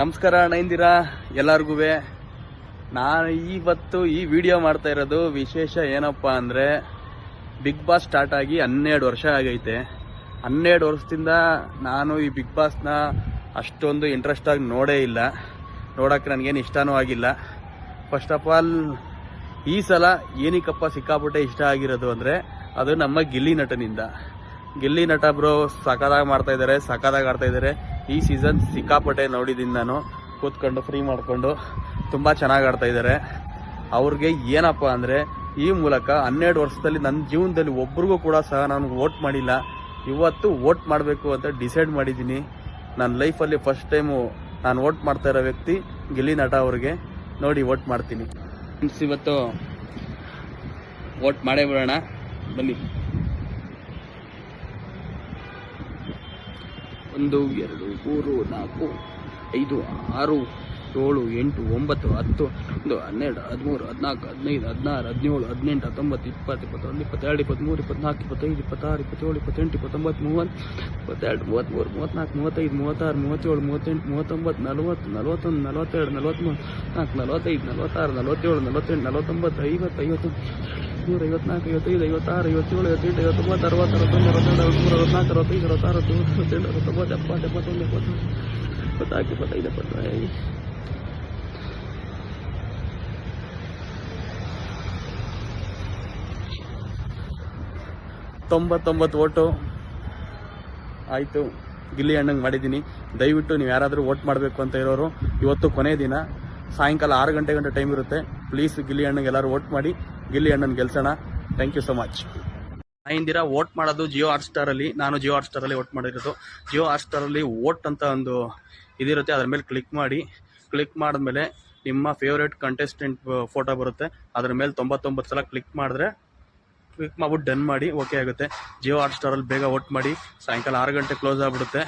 ನಮಸ್ಕಾರ ಅಣ್ಣ ಎಲ್ಲರಿಗೂ. ನಾನು ಇವತ್ತು ಈ ವಿಡಿಯೋ ಮಾಡ್ತಾ ಇರೋದು ವಿಶೇಷ ಏನಪ್ಪ ಅಂದರೆ, ಬಿಗ್ ಬಾಸ್ ಸ್ಟಾರ್ಟ್ ಆಗಿ 12 ವರ್ಷ ಆಗೈತೆ. 12 ವರ್ಷದಿಂದ ನಾನು ಈ ಬಿಗ್ ಬಾಸ್ನ ಅಷ್ಟೊಂದು ಇಂಟ್ರೆಸ್ಟಾಗಿ ನೋಡೇ ಇಲ್ಲ. ನೋಡೋಕ್ಕೆ ನನಗೇನು ಇಷ್ಟನೂ ಆಗಿಲ್ಲ. ಫಸ್ಟ್ ಆಫ್ ಆಲ್ ಈ ಸಲ ಏನಕ್ಕಪ್ಪ ಸಿಕ್ಕಾಪಟ್ಟೆ ಇಷ್ಟ ಆಗಿರೋದು ಅಂದರೆ, ಅದು ನಮ್ಮ ಗಿಲ್ಲಿ ನಟನಿಂದ. ಗಿಲ್ಲಿ ನಟ ಬ್ರೋ ಸಖತ್ತಾಗಿ ಮಾಡ್ತಾ ಇದ್ದಾರೆ, ಸಖತ್ತಾಗಿ ಆಡ್ತಾ ಇದ್ದಾರೆ. ಈ ಸೀಸನ್ ಸಿಕ್ಕಾಪಟ್ಟೆ ನೋಡಿದ್ದೀನಿ ನಾನು, ಕೂತ್ಕೊಂಡು ಫ್ರೀ ಮಾಡಿಕೊಂಡು ತುಂಬ ಚೆನ್ನಾಗಿ ಆಡ್ತಾ ಇದ್ದಾರೆ. ಅವ್ರಿಗೆ ಏನಪ್ಪ ಅಂದರೆ, ಈ ಮೂಲಕ 12 ವರ್ಷದಲ್ಲಿ ನನ್ನ ಜೀವನದಲ್ಲಿ ಒಬ್ರಿಗೂ ಕೂಡ ಸಹ ನಾನು ವೋಟ್ ಮಾಡಿಲ್ಲ. ಇವತ್ತು ವೋಟ್ ಮಾಡಬೇಕು ಅಂತ ಡಿಸೈಡ್ ಮಾಡಿದ್ದೀನಿ. ನನ್ನ ಲೈಫಲ್ಲಿ ಫಸ್ಟ್ ಟೈಮು ನಾನು ವೋಟ್ ಮಾಡ್ತಾ ಇರೋ ವ್ಯಕ್ತಿ ಗಿಲ್ಲಿ ನಟ ಅವ್ರಿಗೆ. ನೋಡಿ ವೋಟ್ ಮಾಡ್ತೀನಿ. ಇವತ್ತು ವೋಟ್ ಮಾಡೇ ಬಿಡೋಣ, ಬನ್ನಿ. 1 2 3 4 5 6 7 8 9 10 11 12 13 14 15 16 17 18 19 20 21 22 23 24 25 26 27 28 29 30 32 33 34 35 36 37 38 39 40 41 42 43 45 46 47 48 49 50 51 154 55 56 57 58 59 60 61 62 63 64 65 66 67 68 69 70 71 72 73 99 ಓಟು ಆಯಿತು. ಗಿಲ್ಲಿ ಅಣ್ಣಂಗೆ ಮಾಡಿದ್ದೀನಿ. ದಯವಿಟ್ಟು ನೀವು ಯಾರಾದರೂ ವೋಟ್ ಮಾಡಬೇಕು ಅಂತ ಇರೋರು, ಇವತ್ತು ಕೊನೆ ದಿನ, ಸಾಯಂಕಾಲ 6 ಗಂಟೆ ಟೈಮ್ ಇರುತ್ತೆ. ಪ್ಲೀಸ್ ಗಿಲ್ಲಿ ಅಣ್ಣಂಗೆ ಎಲ್ಲರೂ ವೋಟ್ ಮಾಡಿ, ಗಿಲ್ಲಿ ಅಣ್ಣನ ಗೆಲ್ಸೋಣ. Thank you so much. Indira vote ಮಾಡೋದು ಜಿಯೋ ಹಾಟ್ಸ್ಟಾರಲ್ಲಿ. ನಾನು ಜಿಯೋ ಹಾಟ್ಸ್ಟಾರಲ್ಲಿ ವೋಟ್ ಮಾಡಿರೋದು. ಜಿಯೋ ಹಾಟ್ಸ್ಟಾರಲ್ಲಿ ವೋಟ್ ಅಂತ ಒಂದು ಇದಿರುತ್ತೆ, ಅದ್ರ ಮೇಲೆ ಕ್ಲಿಕ್ ಮಾಡಿ. ಕ್ಲಿಕ್ ಮಾಡಿದ್ಮೇಲೆ ನಿಮ್ಮ ಫೇವ್ರೇಟ್ ಕಂಟೆಸ್ಟೆಂಟ್ ಫೋಟೋ ಬರುತ್ತೆ. ಅದ್ರ ಮೇಲೆ 99 ಸಲ ಕ್ಲಿಕ್ ಮಾಡ್ಬಿಟ್ಟು ಡನ್ ಮಾಡಿ, ಓಕೆ ಆಗುತ್ತೆ. ಜಿಯೋ ಹಾಟ್ಸ್ಟಾರಲ್ಲಿ ಬೇಗ ವೋಟ್ ಮಾಡಿ. ಸಾಯಂಕಾಲ 6 ಗಂಟೆ ಕ್ಲೋಸ್ ಆಗಿಬಿಡುತ್ತೆ.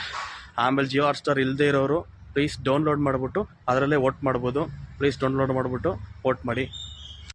ಆಮೇಲೆ ಜಿಯೋ ಹಾಟ್ಸ್ಟಾರ್ ಇಲ್ಲದೆ ಇರೋರು ಪ್ಲೀಸ್ ಡೌನ್ಲೋಡ್ ಮಾಡಿಬಿಟ್ಟು ಅದರಲ್ಲೇ ವೋಟ್ ಮಾಡ್ಬೋದು. ಪ್ಲೀಸ್ ಡೌನ್ಲೋಡ್ ಮಾಡಿಬಿಟ್ಟು ವೋಟ್ ಮಾಡಿ.